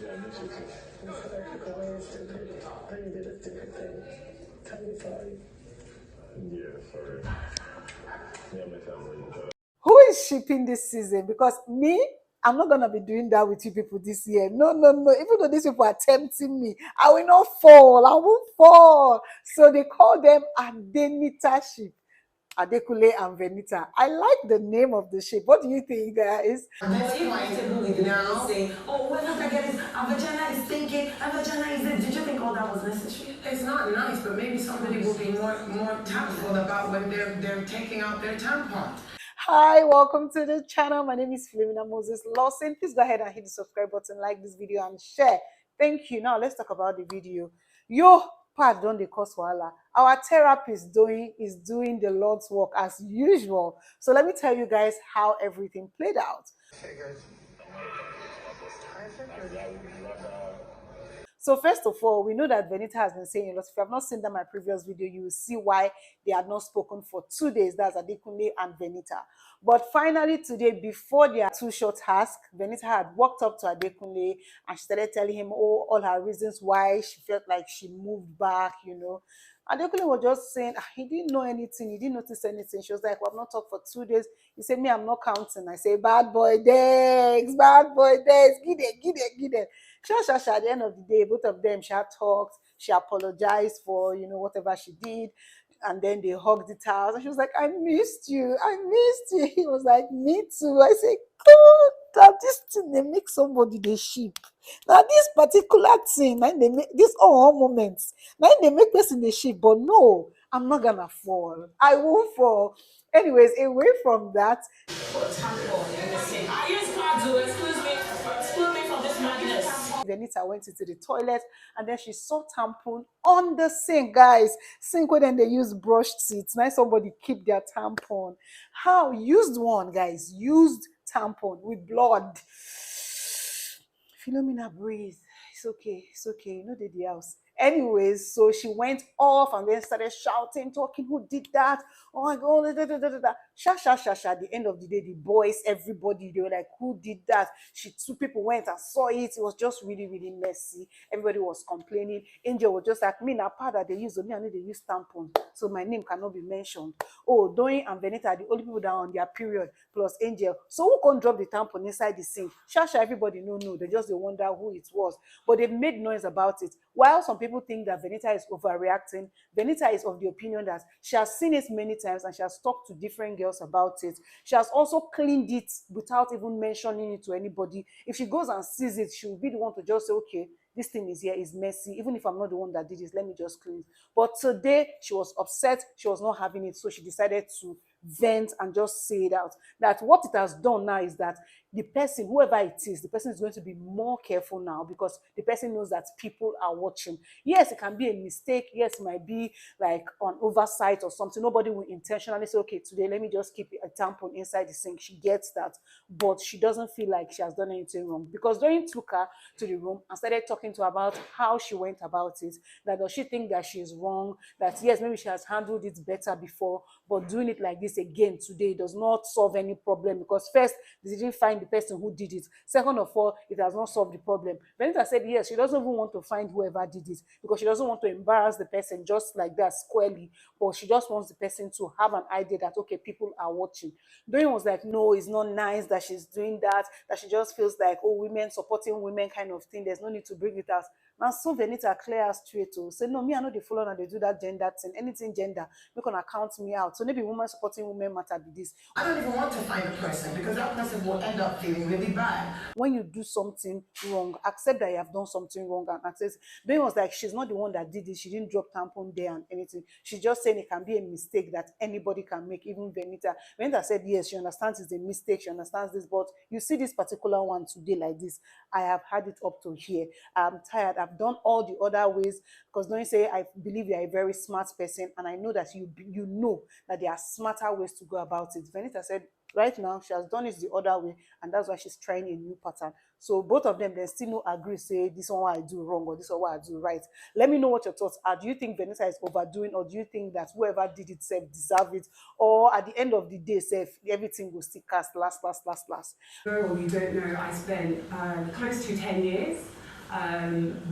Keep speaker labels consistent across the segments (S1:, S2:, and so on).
S1: Yeah, I miss you too. In South Africa, when you did a stupid thing, tell me sorry. Yeah, sorry. Yeah, my family.
S2: Who is shipping this season? Because me, I'm not gonna be doing that with you people this year. No, no, no. Even though these people are tempting me, I will not fall. I won't fall. So they call them Adenita ship. Adekunle and Venita. I like the name of the ship. What do you think, guys?
S3: This comfortable with now saying, oh, whoever get is a vagina is thinking, a vagina is this. Did you think all that was necessary?
S4: It's not nice, but maybe somebody will be more tactful about when they're taking out their tampon.
S2: Hi, welcome to the channel. My name is Philomina Moses Lawson. Please go ahead and hit the subscribe button, like this video, and share. Thank you. Now let's talk about the video. Yo, part don't they cause wahala. Our therapist is doing the Lord's work as usual. So let me tell you guys how everything played out.
S4: Hey guys.
S2: So first of all, we know that Venita has been saying a lot. If you have not seen that my previous video, you will see why they had not spoken for 2 days. That's Adekunle and Venita. But finally today, before their two-shot task, Venita had walked up to Adekunle and she started telling him all her reasons why she felt like she moved back, you know. Adekunle was just saying he didn't know anything, he didn't notice anything. She was like, well, I've not talked for 2 days. He said, me, I'm not counting. I say, bad boy Dex, bad boy Dex, get it. At the end of the day, both of them, she had talked, she apologized for, you know, whatever she did, and then they hugged it out, and she was like, I missed you. He was like, me too. I say, God, that this thing, they make somebody they sheep. Now, this particular thing, now they make, this all moments, now they make person the sheep, but no, I'm not gonna fall. I won't fall. Anyways, away from that, Venita went into the toilet and then she saw tampon on the sink, guys. Sink where then they use brushed seats. Now somebody keep their tampon. How? Used one, guys. Used tampon with blood. Philomina, breathe. It's okay. You know the house. Anyways, so she went off and then started shouting, talking, who did that? Oh my God, da, da, da, da, da. Sha. At the end of the day, the boys, everybody, they were like, who did that? Two people went and saw it. It was just really, really messy. Everybody was complaining. Angel was just like, me, na part that they use, me, I know they use tampon. So my name cannot be mentioned. Oh, Doyin and Venita are the only people that are on their period, plus Angel. So who can drop the tampon inside the sink? Sha, everybody no. They just they wonder who it was. But they've made noise about it. While some people think that Venita is overreacting, Venita is of the opinion that she has seen it many times and she has talked to different girls about it. She has also cleaned it without even mentioning it to anybody. If she goes and sees it, she will be the one to just say, okay, this thing is here, is messy. Even if I'm not the one that did this, let me just clean it. But today, she was upset. She was not having it. So she decided to vent and just say it out. That what it has done now is that the person, whoever it is, the person is going to be more careful now because the person knows that people are watching. Yes, it can be a mistake. Yes, it might be like an oversight or something. Nobody will intentionally say, okay, today let me just keep a tampon inside the sink. She gets that, but she doesn't feel like she has done anything wrong because Doreen took her to the room and started talking to her about how she went about it. That does she think that she is wrong? That yes, maybe she has handled it better before, but doing it like this again today does not solve any problem because first, they didn't find the person who did it. Second of all, it has not solved the problem. Venita said yes, she doesn't even want to find whoever did it because she doesn't want to embarrass the person just like that squarely, but she just wants the person to have an idea that okay, people are watching. Doreen was like, no, it's not nice that she's doing that she just feels like, oh, women supporting women kind of thing. There's no need to bring it out. Now, so Venita clear as straight to say, no, me, I know they follow and they do that gender thing, anything gender, make on account me out. So maybe women supporting women matter be this.
S4: I don't even want to find a person because that person will end up feeling really bad.
S2: When you do something wrong, accept that you have done something wrong and accept. Doreen was like, she's not the one that did it. She didn't drop tampon there and anything. She's just saying it can be a mistake that anybody can make, even Venita. Venita said, yes, she understands it's a mistake. She understands this, but you see this particular one today like this. I have had it up to here. I'm tired. I've done all the other ways because don't you say I believe you're a very smart person and I know that you know that there are smarter ways to go about it. Venita said right now she has done it the other way and that's why she's trying a new pattern. So both of them, they still no agree, say this one what I do wrong or this one what I do right. Let me know what your thoughts are. Do you think Venita is overdoing or do you think that whoever did it self deserve it, or at the end of the day self everything will still cast last?
S5: Girl, you don't know, I spent close to 10 years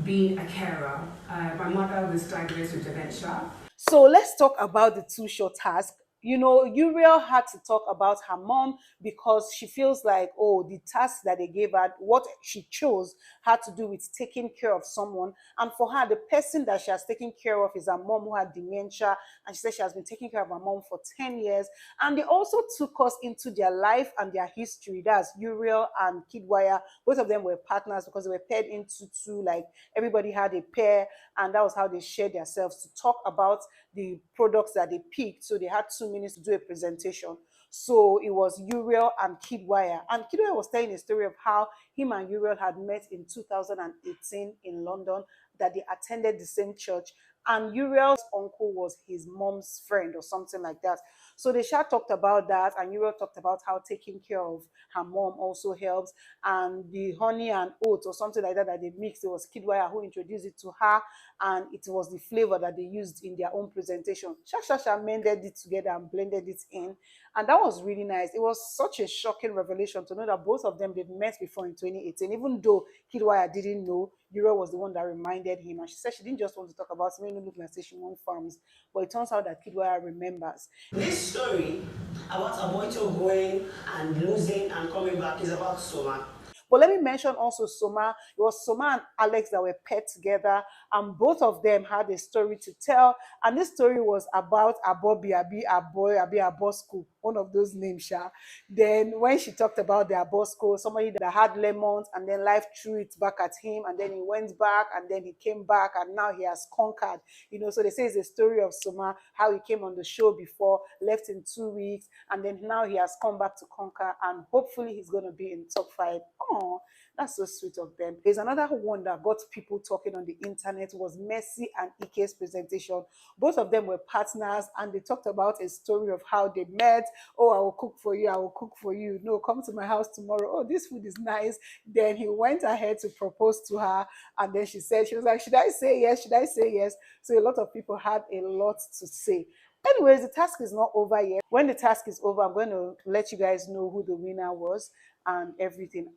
S5: being a carer. My mother was diagnosed with dementia.
S2: So let's talk about the two short task. You know, Uriel had to talk about her mom because she feels like, oh, the task that they gave her, what she chose, had to do with taking care of someone. And for her, the person that she has taken care of is her mom who had dementia. And she said she has been taking care of her mom for 10 years. And they also took us into their life and their history. That's Uriel and Kidwire. Both of them were partners because they were paired into two, like everybody had a pair. And that was how they shared themselves to talk about the products that they picked. So they had 2 minutes to do a presentation. So it was Uriel and Kidwire. And Kidwire was telling a story of how him and Uriel had met in 2018 in London, that they attended the same church. And Uriel's uncle was his mom's friend or something like that. So they talked about that, and Uriel talked about how taking care of her mom also helps. And the honey and oats or something like that that they mixed, it was Kidwire who introduced it to her, and it was the flavor that they used in their own presentation. Shasha mended it together and blended it in, and that was really nice. It was such a shocking revelation to know that both of them they'd met before in 2018, even though Kidwire didn't know. Uriel was the one that reminded him, and she said she didn't just want to talk about it, look like she won farms, but it turns out that Kidwire remembers.
S3: This story about a boy going and losing and coming back is about Soma.
S2: But let me mention also Soma. It was Soma and Alex that were paired together, and both of them had a story to tell. And this story was about Abobi, Abosco, one of those names, Sha. Then when she talked about the Abosco, somebody that had lemons, and then life threw it back at him, and then he went back, and then he came back, and now he has conquered. You know, so they say it's a story of Soma, how he came on the show before, left in 2 weeks, and then now he has come back to conquer, and hopefully he's going to be in top 5. Oh, that's so sweet of them. There's another one that got people talking on the internet was Mercy and Ike's presentation. Both of them were partners, and they talked about a story of how they met. Oh, I will cook for you. I will cook for you. No, come to my house tomorrow. Oh, this food is nice. Then he went ahead to propose to her, and then she was like, should I say yes? Should I say yes? So a lot of people had a lot to say. Anyways, the task is not over yet. When the task is over, I'm going to let you guys know who the winner was and everything.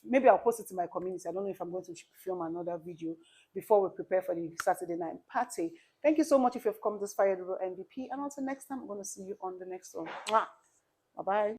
S2: Maybe I'll post it to my community. I don't know if I'm going to film another video before we prepare for the Saturday night party. Thank you so much if you've come this far, the MVP. And until next time, I'm going to see you on the next one. Bye-bye.